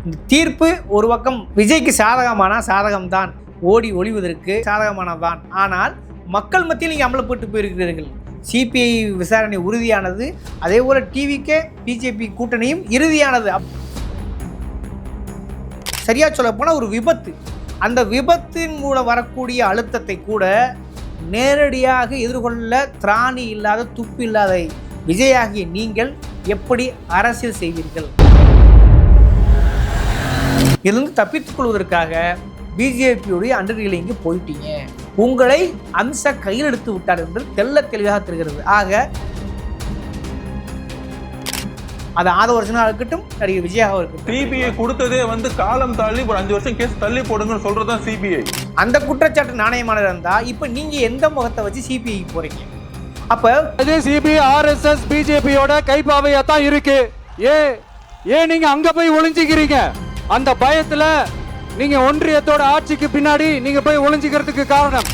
இந்த தீர்ப்பு ஒரு பக்கம் விஜய்க்கு சாதகம்தான், ஓடி ஒளிவதற்கு சாதகமானதான். ஆனால் மக்கள் மத்தியில் நீங்கள் அமலப்பட்டு போயிருக்கிறீர்கள். சிபிஐ விசாரணை உறுதியானது, அதே போல் டிவிகே பிஜேபி கூட்டணியும் இறுதியானது. சரியா சொல்ல போனால் ஒரு விபத்து, அந்த விபத்தின் மூலம் வரக்கூடிய அழுத்தத்தை கூட நேரடியாக எதிர்கொள்ள திராணி இல்லாத துப்பு இல்லாத விஜயாகிய நீங்கள் எப்படி அரசியல் செய்வீர்கள்? இதிலிருந்து தப்பித்துக் கொள்வதற்காக பிஜேபியுடைய அண்டர்களில் இங்கே போயிட்டீங்க. உங்களை அம்ச கையில் எடுத்து விட்டார் என்று தெல்ல தெளிவாக தெரிகிறது. ஆக அது ஆதவர்ஷனாக இருக்கட்டும், நடிகர் விஜயாக இருக்கட்டும், சிபிஐ கொடுத்ததே காலம் தள்ளி ஒரு 5 வருஷம் கேஸ் தள்ளி போடுங்கன்னு சொல்றதுதான் சிபிஐ. அந்த குற்றச்சாட்டு நாணயமானது இருந்தா இப்ப நீங்க எந்த முகத்தை வச்சு சிபிஐ போறீங்க? அப்ப அதே சிபிஐ ஆர்எஸ்எஸ் பிஜேபியோட கைப்பாவையா தான் இருக்கு. ஏன் நீங்க அங்க போய் ஒளிஞ்சிக்கிறீங்க? அந்த பயத்துல நீங்க ஒன்றியத்தோட ஆட்சிக்கு பின்னாடி நீங்க போய் ஒளிஞ்சிக்கிறதுக்கு காரணம்.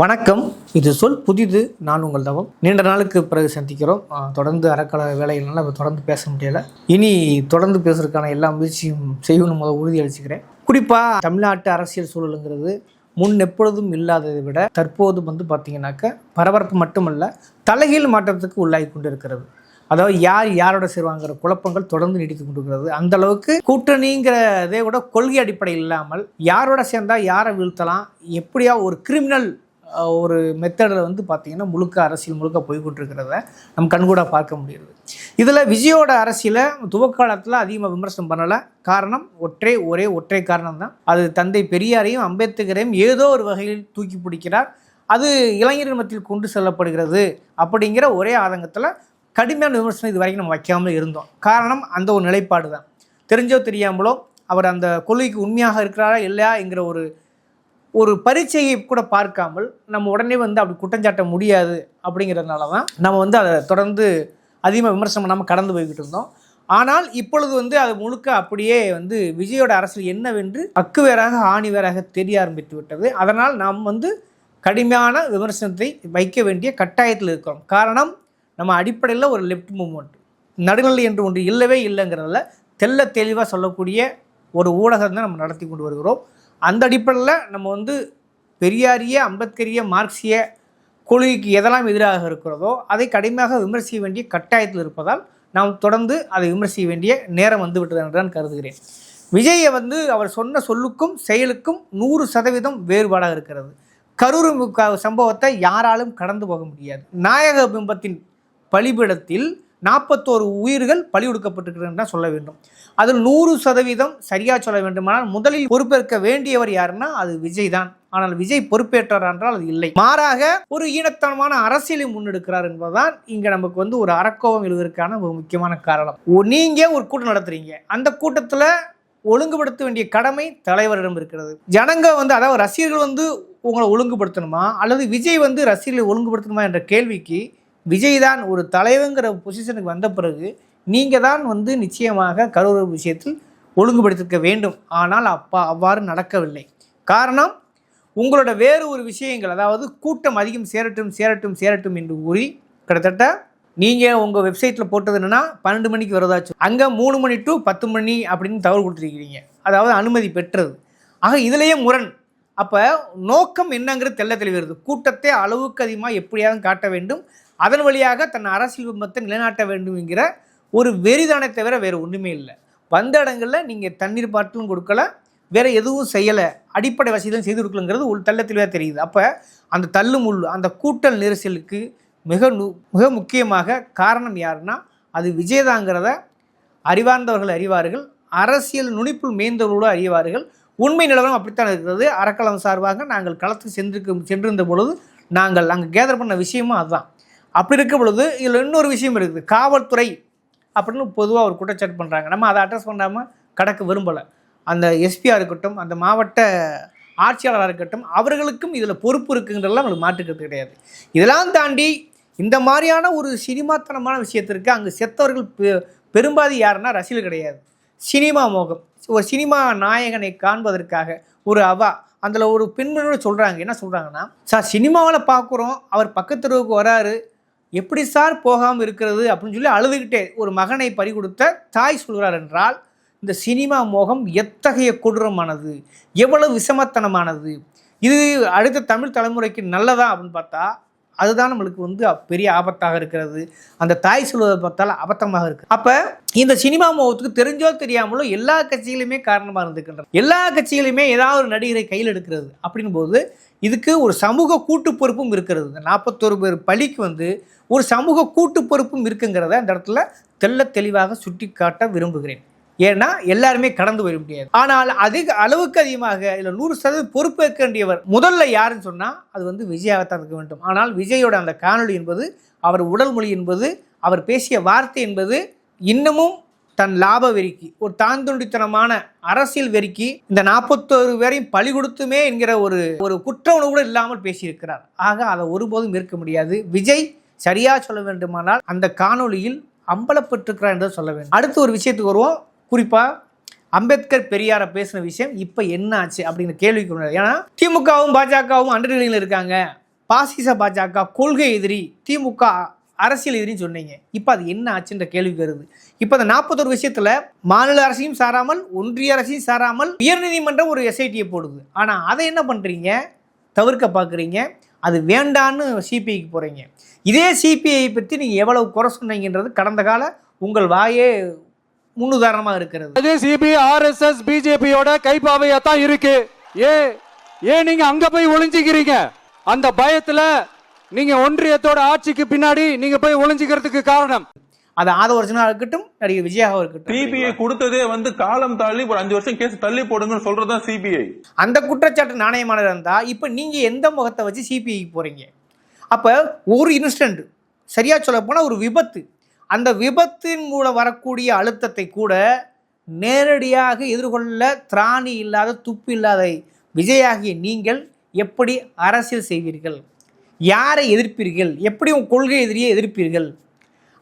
வணக்கம், இது சொல் புதிது. நான் உங்கள் தவம். நீண்ட நாளுக்கு பிறகு சந்திக்கிறோம். தொடர்ந்து அறக்கல வேலைகள்னால தொடர்ந்து பேச முடியல. இனி தொடர்ந்து பேசுறதுக்கான எல்லா முயற்சியும் செய்யணும் உறுதி அளிச்சுக்கிறேன். குறிப்பாக தமிழ்நாட்டு அரசியல் சூழலுங்கிறது முன் எப்பொழுதும் இல்லாததை விட தற்போது பார்த்தீங்கன்னாக்க பரபரப்பு மட்டுமல்ல, தலைகீழ் மாற்றத்துக்கு உள்ளாகி கொண்டு இருக்கிறது. அதாவது யாரோட சேருவாங்கிற குழப்பங்கள் தொடர்ந்து நீடித்து கொண்டிருக்கிறது. அந்த அளவுக்கு கூட்டணிங்கிறதே கூட கொள்கை அடிப்படை இல்லாமல் யாரோட சேர்ந்தா யாரை வீழ்த்தலாம், எப்படியா ஒரு கிரிமினல் ஒரு மெத்தடில் பார்த்தீங்கன்னா முழுக்க அரசியல் முழுக்க போய்கொண்டிருக்கிறத நம்ம கண்கூட பார்க்க முடியுது. இதில் விஜயோட அரசியலை துவக்காலத்தில் அதிகமாக விமர்சனம் பண்ணலை. காரணம் ஒற்றை காரணம் தான். அது தந்தை பெரியாரையும் அம்பேத்கரையும் ஏதோ ஒரு வகையில் தூக்கி பிடிக்கிறார். அது இளைஞர்கள் மத்தியில் கொண்டு செல்லப்படுகிறது அப்படிங்கிற ஒரே ஆதங்கத்தில் கடுமையான விமர்சனம் இது வரைக்கும் நம்ம வைக்காமல் இருந்தோம். காரணம் அந்த ஒரு நிலைப்பாடு தான். தெரிஞ்சோ தெரியாமலோ அவர் அந்த கொள்கைக்கு உண்மையாக இருக்கிறாரா இல்லையா என்கிற ஒரு பரீட்சையை கூட பார்க்காமல் நம்ம உடனே அப்படி குற்றஞ்சாட்ட முடியாது அப்படிங்கிறதுனால தான் நம்ம அதை தொடர்ந்து அதிகமாக விமர்சனம் பண்ணாமல் கடந்து போய்கிட்டு இருந்தோம். ஆனால் இப்பொழுது அது முழுக்க அப்படியே விஜயோட அரசியல் என்னவென்று அக்கு வேறாக ஆணி வேறாக தெரிய ஆரம்பித்து விட்டது. அதனால் நாம் கடுமையான விமர்சனத்தை வைக்க வேண்டிய கட்டாயத்தில் இருக்கிறோம். காரணம், நம்ம அடிப்படையில் ஒரு லெஃப்ட் மூவ்மெண்ட், நடுநிலை என்று ஒன்று இல்லவே இல்லைங்கிறதுல தெல்ல தெளிவாக சொல்லக்கூடிய ஒரு ஊடகம் தான் நம்ம நடத்தி கொண்டு வருகிறோம். அந்த அடிப்படையில் நம்ம பெரியாரிய அம்பேத்கரிய மார்க்சிய கொள்கைக்கு எதெல்லாம் எதிராக இருக்கிறதோ அதை கடுமையாக விமர்சிக்க வேண்டிய கட்டாயத்தில் இருப்பதால் நாம் தொடர்ந்து அதை விமர்சிக்க வேண்டிய நேரம் விட்டது என்று நான் கருதுகிறேன். விஜயை அவர் சொன்ன சொல்லுக்கும் செயலுக்கும் 100% வேறுபாடாக இருக்கிறது. கரூர் சம்பவத்தை யாராலும் கடந்து போக முடியாது. நாயக பிம்பத்தின் பலிபீடத்தில் 41 உயிர்கள் பலி கொடுக்கப்பட்டிருக்கிறது தான் சொல்ல வேண்டும். அதில் 100% சரியாக சொல்ல வேண்டுமானால் முதலில் பொறுப்பேற்க வேண்டியவர் யாருன்னா அது விஜய் தான். ஆனால் விஜய் பொறுப்பேற்றார் என்றால் அது இல்லை. மாறாக ஒரு ஈனத்தனமான அரசியலை முன்னெடுக்கிறார் என்பதுதான் இங்கே நமக்கு ஒரு அறக்கோபம் எழுவதற்கான ஒரு முக்கியமான காரணம். நீங்கள் ஒரு கூட்டம் நடத்துறீங்க, அந்த கூட்டத்தில் ஒழுங்குபடுத்த வேண்டிய கடமை தலைவரிடம் இருக்கிறது. ஜனங்க அதாவது ரசிகர்கள் உங்களை ஒழுங்குபடுத்தணுமா அல்லது விஜய் ரசிகர்களை ஒழுங்குபடுத்தணுமா என்ற கேள்விக்கு விஜய் தான் ஒரு தலைவங்கிற பொசிஷனுக்கு வந்த பிறகு நீங்கள் தான் நிச்சயமாக கரூர் விஷயத்தில் ஒழுங்குபடுத்திக்க வேண்டும். ஆனால் அவ்வாறு நடக்கவில்லை. காரணம், உங்களோட வேறு ஒரு விஷயங்கள், அதாவது கூட்டம் அதிகம் சேரட்டும் என்று கூறி கிட்டத்தட்ட நீங்கள் உங்கள் வெப்சைட்டில் போட்டது என்னென்னா 12 மணிக்கு வரதாச்சு, அங்கே 3 மணி to 10 மணி அப்படின்னு தகவல் கொடுத்துருக்கிறீங்க. அதாவது அனுமதி பெற்றது. ஆக இதிலேயே முரண். அப்போ நோக்கம் என்னங்கிறது தெல்ல தெளிவுறது. கூட்டத்தை அளவுக்கு அதிகமாக எப்படியாவது காட்ட வேண்டும், அதன் வழியாக தன் அரசியல் பிம்பத்தை நிலைநாட்ட வேண்டும் என்கிற ஒரு வெறிதானே தவிர வேறு ஒன்றுமே இல்லை. வந்த இடங்களில் நீங்கள் தண்ணீர் பாட்டிலும் கொடுக்கல, வேறு எதுவும் செய்யலை, அடிப்படை வசதியும் செய்து கொடுக்கலங்கிறது ஒரு தள்ள தெளிவாக தெரியுது. அப்போ அந்த தள்ளுமுள், அந்த கூட்டல் நெரிசலுக்கு மிக முக்கியமாக காரணம் யாருன்னா அது விஜயதாங்கிறத அறிவார்ந்தவர்கள் அறிவார்கள், அரசியல் நுனிப்புள் மேய்ந்தவர்களோடு அறிவார்கள். உண்மை நிலவரம் அப்படித்தான் இருக்கிறது. அறக்கலம் சார்பாக நாங்கள் களத்துக்கு சென்றிருந்த பொழுது நாங்கள் அங்கே கேதர் பண்ண விஷயமும் அதுதான். அப்படி இருக்க பொழுது இதில் இன்னொரு விஷயம் இருக்குது. காவல்துறை அப்படின்னு பொதுவாக ஒரு குற்றச்சாட்டு பண்ணுறாங்க. நம்ம அதை அட்ரஸ் பண்ணாமல் கடக்க விரும்பலை. அந்த எஸ்பியாக இருக்கட்டும், அந்த மாவட்ட ஆட்சியாளராக இருக்கட்டும், அவர்களுக்கும் இதில் பொறுப்பு இருக்குங்கிறதெல்லாம் நம்மளுக்கு மாற்றுக்கிறது கிடையாது. இதெல்லாம் தாண்டி இந்த மாதிரியான ஒரு சினிமாத்தனமான விஷயத்திற்கு அங்கே செத்தவர்கள் பெரும்பாதி யாருன்னா ரசிகர்கள் கிடையாது. சினிமா மோகம், ஒரு சினிமா நாயகனை காண்பதற்காக ஒரு அதில் ஒரு பெண்மணியோட சொல்கிறாங்க. என்ன சொல்கிறாங்கன்னா, சார் சினிமாவில் பார்க்குறோம், அவர் பக்கத்து தெருவுக்கு வராரு, எப்படி சார் போகாமல் இருக்கிறது அப்படின்னு சொல்லி அழுதுகிட்டே ஒரு மகனை பறிகொடுத்த தாய் சொல்கிறார் என்றால் இந்த சினிமா மோகம் எத்தகைய கொடூரமானது, எவ்வளவு விஷமத்தனமானது, இது அடுத்த தமிழ் தலைமுறைக்கு நல்லதா அப்படின்னு பார்த்தா அதுதான் நம்மளுக்கு பெரிய ஆபத்தாக இருக்கிறது. அந்த தாய் சொல்வதை பார்த்தால் அபத்தமாக இருக்குது. அப்போ இந்த சினிமா மோகத்துக்கு தெரிஞ்சோ தெரியாமலோ எல்லா கட்சிகளுமே காரணமாக இருந்துக்கின்றன. எல்லா கட்சிகளுமே ஏதாவது ஒரு நடிகரை கையில் எடுக்கிறது அப்படின் போது இதுக்கு ஒரு சமூக கூட்டு பொறுப்பும் இருக்கிறது. இந்த 41 பேர் பலிக்கு ஒரு சமூக கூட்டு பொறுப்பும் இருக்குங்கிறத அந்த இடத்துல தெள்ள தெளிவாக சுட்டி காட்ட விரும்புகிறேன். ஏன்னா எல்லாருமே கடந்து வர முடியாது. ஆனால் அளவுக்கு அதிகமாக இதில் 100% பொறுப்பேற்க வேண்டியவர் முதல்ல யாருன்னு சொன்னால் அது விஜயாகத்தான் இருக்க வேண்டும். ஆனால் விஜயோட அந்த காணொலி என்பது, அவர் உடல் மொழி என்பது, அவர் பேசிய வார்த்தை என்பது இன்னமும் தன் லாப வெறிக்கு, ஒரு தாந்தொண்டித்தனமான அரசியல் வெறிக்கு இந்த 41 பேரையும் பலி கொடுத்துமே என்கிற ஒரு குற்ற உணர்வு கூட இல்லாமல் பேசியிருக்கிறார். ஆக அதை ஒருபோதும் இருக்க முடியாது. விஜய் சரியாக சொல்ல வேண்டுமானால் அந்த காணொலியில் அம்பலப்பட்டிருக்கிறார் என்று சொல்ல வேண்டும். அடுத்து ஒரு விஷயத்துக்கு வருவோம். குறிப்பாக அம்பேத்கர் பெரியாரை பேசின விஷயம் இப்போ என்ன ஆச்சு அப்படிங்கிற கேள்விக்கு உள்ளது. ஏன்னா திமுகவும் பாஜகவும் அண்டர்நிலையில் இருக்காங்க. பாசிச பாஜக கொள்கை எதிரி, திமுக அரசியல் எதிரின்னு சொன்னீங்க. இப்போ அது என்ன ஆச்சுன்ற கேள்வி வருது. இப்போ அந்த 41 விஷயத்தில் மாநில அரசையும் சாராமல், ஒன்றிய அரசையும் சாராமல் உயர்நீதிமன்றம் ஒரு எஸ்ஐடியை போடுது. ஆனால் அதை என்ன பண்ணுறீங்க? தவிர்க்க பார்க்குறீங்க. அது வேண்டான்னு சிபிஐக்கு போகிறீங்க. இதே சிபிஐ பற்றி நீங்கள் எவ்வளவு குறை சொன்னீங்கன்றது கடந்த கால உங்கள் வாயே முன்னுதாரணமாக இருக்கிறது. அதே சிபிஐ RSS பிஜேபியோட கைப்பாவையா தான் இருக்கு. ஏன் நீங்க அங்க போய் ஒளிஞ்சிக்கிறீங்க? அந்த பயத்துல நீங்க ஒன்றியத்தோட ஆட்சிக்கு பின்னாடி நீங்க போய் ஒளிஞ்சிக்கிறதுக்கு காரணம் அது ஆதவர்ஜனா இருக்கட்டும், நடிகர் விஜயாவும் இருக்கட்டும். சிபிஐ கொடுத்ததே காலம் தள்ளி ஒரு 5 வருஷம் கேஸ் தள்ளி போடுங்கன்னு சொல்றதுதான் சிபிஐ. அந்த குற்றச்சாட்டு நாணயமானது இருந்தா இப்ப நீங்க எந்த முகத்தை வச்சு சிபிஐக்கு போறீங்க? அப்ப ஒரு இன்சிடென்ட், சரியா சொல்ல போனா ஒரு விபத்து, அந்த விபத்தின் மூலம் வரக்கூடிய அழுத்தத்தை கூட நேரடியாக எதிர்கொள்ள திராணி இல்லாத, துப்பு இல்லாத விஜயாகிய நீங்கள் எப்படி அரசியல் செய்வீர்கள்? யாரை எதிர்ப்பீர்கள்? எப்படி உங்கள் கொள்கை எதிரியை எதிர்ப்பீர்கள்?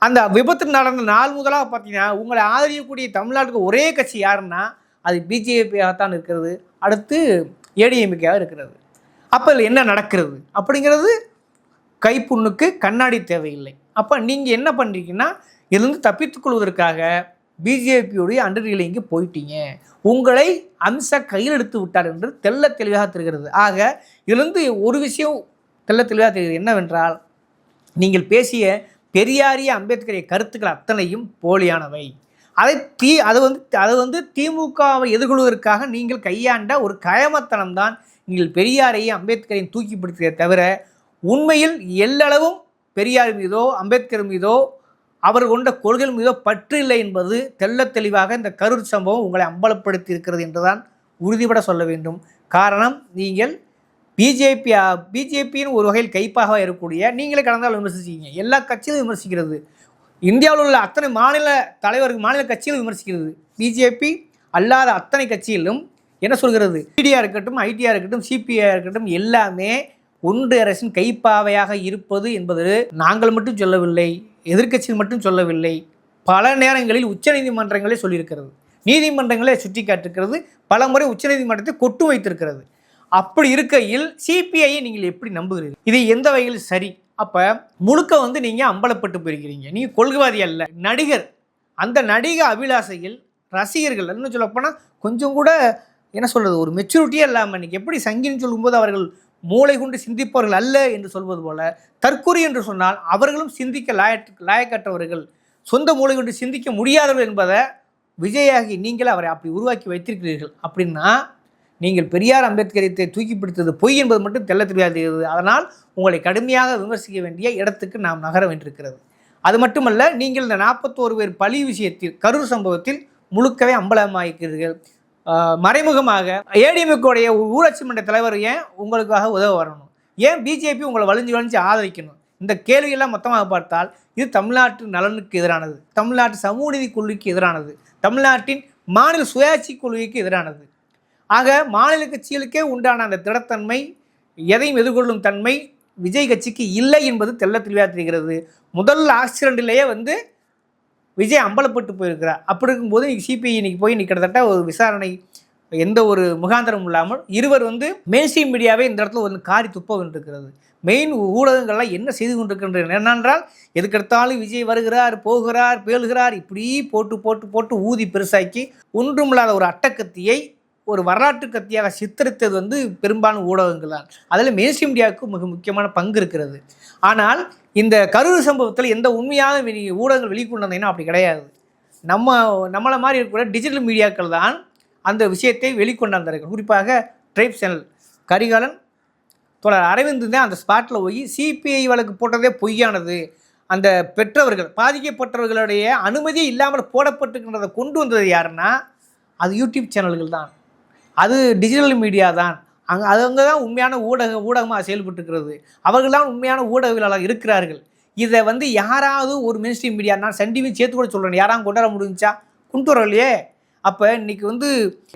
அந்த விபத்து நடந்த நாள் முதலாக பார்த்தீங்கன்னா உங்களை ஆதரிக்கக்கூடிய தமிழ்நாட்டுக்கு ஒரே கட்சி யாருன்னா அது பிஜேபியாகத்தான் இருக்கிறது. அடுத்து ஏடிஎம்கேவாக இருக்கிறது. அப்போ இதில் என்ன நடக்கிறது அப்படிங்கிறது கைப்புண்ணுக்கு கண்ணாடி தேவையில்லை. அப்போ நீங்கள் என்ன பண்ணுறீங்கன்னா இதுலேருந்து தப்பித்துக்கொள்வதற்காக பிஜேபியோடைய அண்டர்நிலைக்கு போயிட்டீங்க. உங்களை அம்சா கையில் எடுத்து விட்டார் என்று தெள்ள தெளிவாக தெரிகிறது. ஆக இதுலேருந்து ஒரு விஷயம் தெள்ள தெளிவாக தெரிகிறது என்னவென்றால், நீங்கள் பேசிய பெரியாரிய அம்பேத்கரிய கருத்துக்கள் அத்தனையும் போலியானவை. அது திமுகவை எதிர்கொள்வதற்காக நீங்கள் கையாண்ட ஒரு கயமத்தனம் தான் நீங்கள் பெரியாரையும் அம்பேத்கரையும் தூக்கி பிடித்ததை தவிர உண்மையில் எல்லளவும் பெரியார் மீதோ அம்பேத்கர் மீதோ அவர் கொண்ட கொள்கைகள் மீதோ பற்று இல்லை என்பது தெள்ள தெளிவாக இந்த கரூர் சம்பவம் உங்களை அம்பலப்படுத்தி இருக்கிறது என்றுதான் உறுதிபட சொல்ல வேண்டும். காரணம், நீங்கள் பிஜேபியின் ஒரு வகையில் கைப்பாக இருக்கக்கூடிய நீங்களே கடந்தால் விமர்சிச்சிங்க. எல்லா கட்சியிலும் விமர்சிக்கிறது, இந்தியாவில் உள்ள அத்தனை மாநில தலைவர்கள் மாநில கட்சிகளும் விமர்சிக்கிறது. பிஜேபி அல்லாத அத்தனை கட்சியிலும் என்ன சொல்கிறது? ஐடியா இருக்கட்டும், ஐடியா இருக்கட்டும், சிபிஐ இருக்கட்டும், எல்லாமே ஒன்றிய அரசின் கைப்பாவையாக இருப்பது என்பது நாங்கள் மட்டும் சொல்லவில்லை, எதிர்க்கட்சியில் மட்டும் சொல்லவில்லை, பல நேரங்களில் உச்சநீதிமன்றங்களே சொல்லியிருக்கிறது, நீதிமன்றங்களே சுட்டி காட்டிருக்கிறது, பல முறை உச்சநீதிமன்றத்தை கொட்டு வைத்திருக்கிறது. அப்படி இருக்கையில் சிபிஐயை நீங்கள் எப்படி நம்புகிறீர்கள்? இது எந்த வகையில் சரி? அப்போ முழுக்க நீங்கள் அம்பலப்பட்டு போயிருக்கிறீங்க. நீங்கள் கொள்கைவாதி அல்ல, நடிகர். அந்த நடிக அபிலாசையில் ரசிகர்கள் என்ன சொல்லப்போனால் கொஞ்சம் கூட என்ன சொல்கிறது, ஒரு மெச்சூரிட்டியே இல்லாமல் நீங்கள் எப்படி சங்கின்னு சொல்லும்போது அவர்கள் மூளை கொண்டு சிந்திப்பவர்கள் அல்ல என்று சொல்வது போல, தற்கொலை என்று சொன்னால் அவர்களும் சிந்திக்க லாயக்கற்றவர்கள், சொந்த மூளை கொண்டு சிந்திக்க முடியாதவர்கள் என்பதை விஜயாகி நீங்கள் அவரை அப்படி உருவாக்கி வைத்திருக்கிறீர்கள். அப்படின்னா நீங்கள் பெரியார் அம்பேத்கரை தூக்கி பிடித்தது பொய் என்பது மட்டும் தெள்ள தெரியாது. அதனால் உங்களை கடுமையாக விமர்சிக்க வேண்டிய இடத்துக்கு நாம் நகர வேண்டியிருக்கிறது. அது மட்டுமல்ல, நீங்கள் இந்த 41 பேர் பலி விஷயத்தில் கரூர் சம்பவத்தில் முழுக்கவே அம்பலமாயிருக்கிறீர்கள். மறைமுகமாக ஏடிஎம்கேடைய ஊராட்சி மன்ற தலைவர் ஏன் உங்களுக்காக உதவ வரணும்? ஏன் பிஜேபி உங்களை வலிஞ்சு ஆதரிக்கணும்? இந்த கேள்வியெல்லாம் மொத்தமாக பார்த்தால் இது தமிழ்நாட்டு நலனுக்கு எதிரானது, தமிழ்நாட்டு சமூக நீதி கொள்கைக்கு எதிரானது, தமிழ்நாட்டின் மாநில சுயாட்சி கொள்கைக்கு எதிரானது. ஆக மாநில கட்சிகளுக்கே உண்டான அந்த திடத்தன்மை, எதையும் எதிர்கொள்ளும் தன்மை விஜய் கட்சிக்கு இல்லை என்பது தெள்ள தெளிவாக தெரிகிறது. முதல் ஆக்சிடென்ட்லேயே விஜய் அம்பலப்பட்டு போயிருக்கிறார். அப்படி இருக்கும்போது சிபிஐ இன்னைக்கு போய் கிட்டத்தட்ட ஒரு விசாரணை எந்த ஒரு முகாந்திரமும் இல்லாமல் இருவர் வந்து மெயின்ஸ்ட்ரீம் மீடியாவே இந்த இடத்துல வந்து காரி துப்ப வேண்டியிருக்கிறது. மெயின் ஊடகங்கள்லாம் என்ன செய்து கொண்டிருக்கின்றன என்னென்றால், எதுக்கெடுத்தாலும் விஜய் வருகிறார், போகிறார், பேழுகிறார், இப்படி போட்டு போட்டு போட்டு ஊதி பெருசாக்கி ஒன்றுமில்லாத ஒரு அட்டக்கத்தியை ஒரு வரலாற்று கத்தியாக சித்தரித்தது வந்து பெரும்பாலான ஊடகங்கள் தான். அதில் மெயின்ஸ்ட்ரீம் மீடியாவுக்கு மிக முக்கியமான பங்கு இருக்கிறது. ஆனால் இந்த கரூர் சம்பவத்தில் எந்த உண்மையான ஊடகங்கள் வெளிக்கொண்டு வந்தீங்கன்னா அப்படி கிடையாது. நம்மளை மாதிரி இருக்கிற டிஜிட்டல் மீடியாக்கள் தான் அந்த விஷயத்தை வெளிக்கொண்டாந்தார்கள். குறிப்பாக ட்ரைப் சேனல் கரிகாலன் தோழர் அரவிந்த் தான் அந்த ஸ்பாட்டில் போய் சிபிஐ வழக்கு போட்டதே பொய்யானது, அந்த பெற்றவர்கள் பாதிக்கப்பட்டவர்களுடைய அனுமதியே இல்லாமல் போடப்பட்டுக்கின்றதை கொண்டு வந்தது யாருன்னா அது யூடியூப் சேனல்கள் தான், அது டிஜிட்டல் மீடியா தான். அங்கே தான் உண்மையான ஊடகமாக செயல்பட்டுருக்கிறது. அவர்கள் தான் உண்மையான ஊடகங்களாக இருக்கிறார்கள். இதை வந்து யாராவது ஒரு மெயின்ஸ்ட்ரீம் மீடியா, நான் சன் டிவி சேர்த்து கூட சொல்கிறேன், யாராவது கொண்டு வர முடிஞ்சா கொண்டு வரலையே. அப்போ இன்றைக்கி வந்து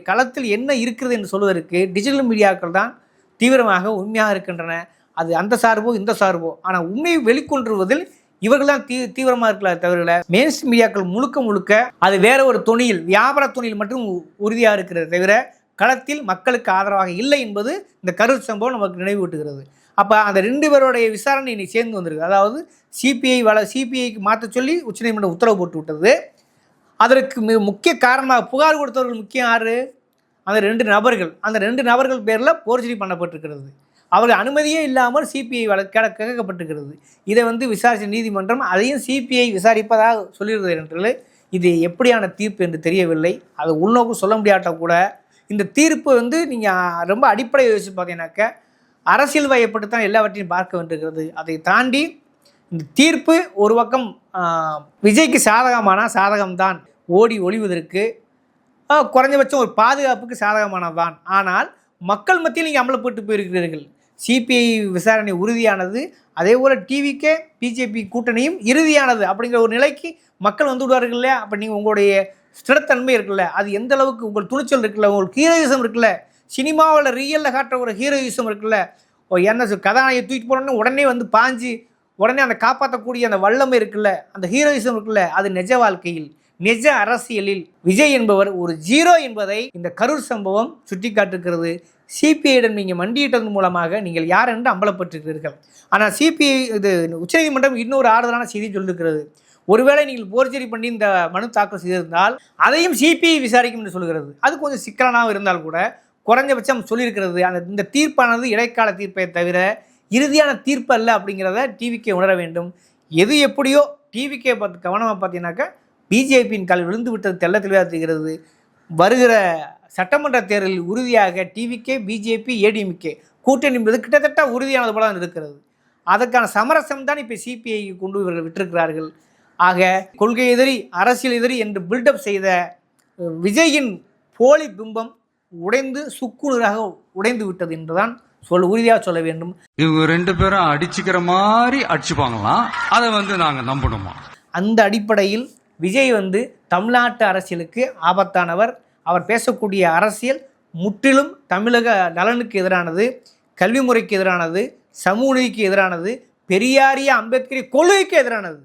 களத்தில் என்ன இருக்கிறது என்று சொல்வதற்கு டிஜிட்டல் மீடியாக்கள் தான் தீவிரமாக உண்மையாக இருக்கின்றன. அது அந்த சார்போ இந்த சார்போ, ஆனால் உண்மையை வெளிக்கொண்டுவதில் இவர்கள் தான் தீவிரமாக இருக்கலாம் தவிர மெயின்ஸ்ட்ரீம் மீடியாக்கள் முழுக்க அது வேற ஒரு துணியில், வியாபார துணியில் மட்டும் உறுதியாக இருக்கிறது தவிர களத்தில் மக்களுக்கு ஆதரவாக இல்லை என்பது இந்த கரூர் சம்பவம் நமக்கு நினைவூட்டுகிறது. அப்போ அந்த 2 பேருடைய விசாரணை இன்னைக்கு சேர்ந்து வந்திருக்கு. அதாவது சிபிஐக்கு மாற்ற சொல்லி உச்சநீதிமன்றம் உத்தரவு போட்டு விட்டது. அதற்கு முக்கிய காரணமாக புகார் கொடுத்தவர்கள் முக்கியம் யார்? அந்த 2 நபர்கள். அந்த 2 நபர்கள் பேரில் போர்ஜரி பண்ணப்பட்டிருக்கிறது. அவர்கள் அனுமதியே இல்லாமல் சிபிஐ வழக்கு கேட்கப்பட்டிருக்கிறது. இதை வந்து விசாரித்த நீதிமன்றம் அதையும் சிபிஐ விசாரிப்பதாக சொல்லியிருந்தது என்று இது எப்படியான தீர்ப்பு என்று தெரியவில்லை. அது உள்நோக்கு சொல்ல முடியாட்ட கூட இந்த தீர்ப்பு வந்து நீங்கள் ரொம்ப அடிப்படை யோசிச்சு பார்த்தீங்கன்னாக்க அரசியல் வயப்பட்டுத்தான் எல்லாவற்றையும் பார்க்க வேண்டியிருக்கிறது. அதை தாண்டி இந்த தீர்ப்பு ஒரு பக்கம் விஜய்க்கு சாதகம்தான், ஓடி ஒளிவதற்கு குறைஞ்சபட்சம் ஒரு பாதுகாப்புக்கு சாதகமானதுதான். ஆனால் மக்கள் மத்தியில் நீங்கள் அமலப்பட்டு போயிருக்கிறீர்கள். சிபிஐ விசாரணை உறுதியானது, அதே போல் டிவிக்கே பிஜேபி கூட்டணியும் இறுதியானது அப்படிங்கிற ஒரு நிலைக்கு மக்கள் வந்து விடுவார்கள் இல்லையா? அப்போ நீங்கள் உங்களுடைய ஸ்திரத்தன்மை இருக்குல்ல, அது எந்த அளவுக்கு உங்கள் துணிச்சல் இருக்குல்ல, உங்களுக்கு ஹீரோயிசம் இருக்குல்ல, சினிமாவில் ரியலில் காட்டுற ஒரு ஹீரோயிசம் இருக்குல்ல, என்ன கதாநாயகி தூக்கிட்டு போனோன்னு உடனே வந்து பாஞ்சு உடனே அந்த காப்பாற்றக்கூடிய அந்த வல்லமை இருக்குல்ல, அந்த ஹீரோயிசம் இருக்குல்ல, அது நிஜ வாழ்க்கையில் நிஜ அரசியலில் விஜய் என்பவர் ஒரு ஜீரோ என்பதை இந்த கரூர் சம்பவம் சுட்டி காட்டுகிறது. சிபிஐயிடம் நீங்கள் மண்டியிட்டதன் மூலமாக நீங்கள் யார் என்று அம்பலப்பட்டிருக்கிறீர்கள். ஆனால் சிபிஐ இது உச்சநீதிமன்றம் இன்னொரு ஆறுதலான செய்தி சொல்லியிருக்கிறது. ஒருவேளை நீங்கள் போர்ஜரி பண்ணி இந்த மனு தாக்கல் செய்திருந்தால் அதையும் சிபிஐ விசாரிக்கும் என்று சொல்கிறது. அது கொஞ்சம் சிக்கலானாக இருந்தால் கூட குறைஞ்சபட்சம் சொல்லியிருக்கிறது. இந்த தீர்ப்பானது இடைக்கால தீர்ப்பை தவிர இறுதியான தீர்ப்பு அல்ல அப்படிங்கிறத டிவிக்கே உணர வேண்டும். எது எப்படியோ டிவிக்கே பார்த்து கவனமாக பார்த்தீங்கன்னாக்கா பிஜேபியின் கால் விழுந்து விட்டது தெள்ள தெளிவாக தெரிகிறது. வருகிற சட்டமன்ற தேர்தலில் உறுதியாக டிவிக்கே பிஜேபி ஏடிஎம்கே கூட்டணி என்பது கிட்டத்தட்ட உறுதியானது போல இருக்கிறது. அதற்கான சமரசம் தான் இப்போ சிபிஐ கொண்டு இவர்கள் விட்டிருக்கிறார்கள். ஆக கொள்கை எதிரி அரசியல் எதிரி என்று பில்டப் செய்த விஜயின் போலி பிம்பம் உடைந்து சுக்குநூறாக உடைந்து விட்டது என்றுதான் உறுதியாக சொல்ல வேண்டும். இவங்க 2 பேரும் அடிச்சுக்கிற மாதிரி அடிச்சுப்பாங்களாம், அதை வந்து நாங்கள் நம்பணுமா? அந்த அடிப்படையில் விஜய் வந்து தமிழ்நாட்டு அரசியலுக்கு ஆபத்தானவர். அவர் பேசக்கூடிய அரசியல் முற்றிலும் தமிழக நலனுக்கு எதிரானது, கல்வி முறைக்கு எதிரானது, சமூக நீதிக்கு எதிரானது, பெரியாரிய அம்பேத்கரி கொள்கைக்கு எதிரானது.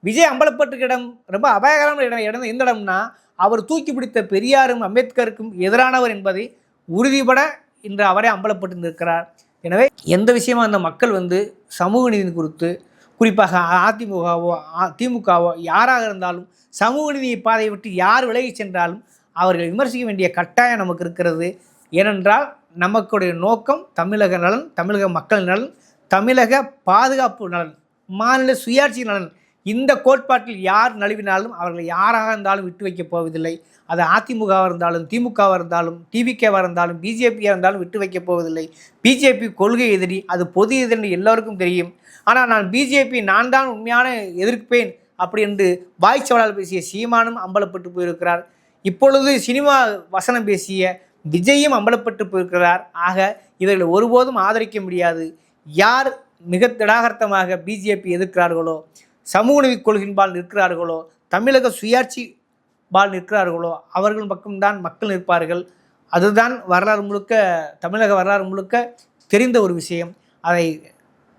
விஜய் அம்பலப்பட்டிருக்க இடம் ரொம்ப அபாயகரமான இடம் எந்த இடம்னா அவர் தூக்கி பிடித்த பெரியாரும் அம்பேத்கருக்கும் எதிரானவர் என்பதை உறுதிபட இன்று அவரே அம்பலப்பட்டு நிற்கிறார். எனவே எந்த விஷயமா அந்த மக்கள் வந்து சமூக நீதி குறித்து, குறிப்பாக திமுகவோ யாராக இருந்தாலும் சமூக நீதி பாதையை விட்டு யார் விலகி சென்றாலும் அவர்கள் விமர்சிக்க வேண்டிய கட்டாயம் நமக்கு இருக்கிறது. ஏனென்றால் நமக்குடைய நோக்கம் தமிழக நலன், தமிழக மக்கள் நலன், தமிழக பாதுகாப்பு நலன், மாநில சுயாட்சி நலன். இந்த கோட்பாட்டில் யார் நழுவினாலும் அவர்களை யாராக இருந்தாலும் விட்டு வைக்கப் போவதில்லை. அது அதிமுகவாக இருந்தாலும், திமுகவாக இருந்தாலும், டிவிகேவாக இருந்தாலும், பிஜேபியாக இருந்தாலும் விட்டு வைக்கப் போவதில்லை. பிஜேபி கொள்கை எதிரி, அது பொது எதிரி எல்லோருக்கும் தெரியும். ஆனால் நான் பிஜேபி நான் தான் உண்மையான எதிர்ப்பேன் அப்படி என்று வாய்ச்சவடால் பேசிய சீமானும் அம்பலப்பட்டு போயிருக்கிறார். இப்பொழுது சினிமா வசனம் பேசிய விஜயும் அம்பலப்பட்டு போயிருக்கிறார். ஆக இவர்களை ஒருபோதும் ஆதரிக்க முடியாது. யார் மிக திடாகர்த்தமாக பிஜேபி எதிர்க்கிறார்களோ, சமூக நீதி கொள்கையின்பால் நிற்கிறார்களோ, தமிழக சுயாட்சி பால் நிற்கிறார்களோ அவர்கள் பக்கம்தான் மக்கள் நிற்பார்கள். அதுதான் வரலாறு முழுக்க, தமிழக வரலாறு முழுக்க தெரிந்த ஒரு விஷயம். அதை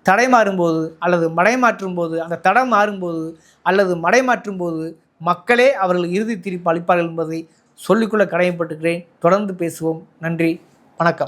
தடை மாறும்போது அல்லது மடைமாற்றும் போது, அந்த தடம் மாறும்போது அல்லது மடைமாற்றும் போது மக்களே அவர்கள் இறுதி தீர்ப்பு அளிப்பார்கள் என்பதை சொல்லிக்கொள்ள கடமைப்பட்டுக்கிறேன். தொடர்ந்து பேசுவோம். நன்றி, வணக்கம்.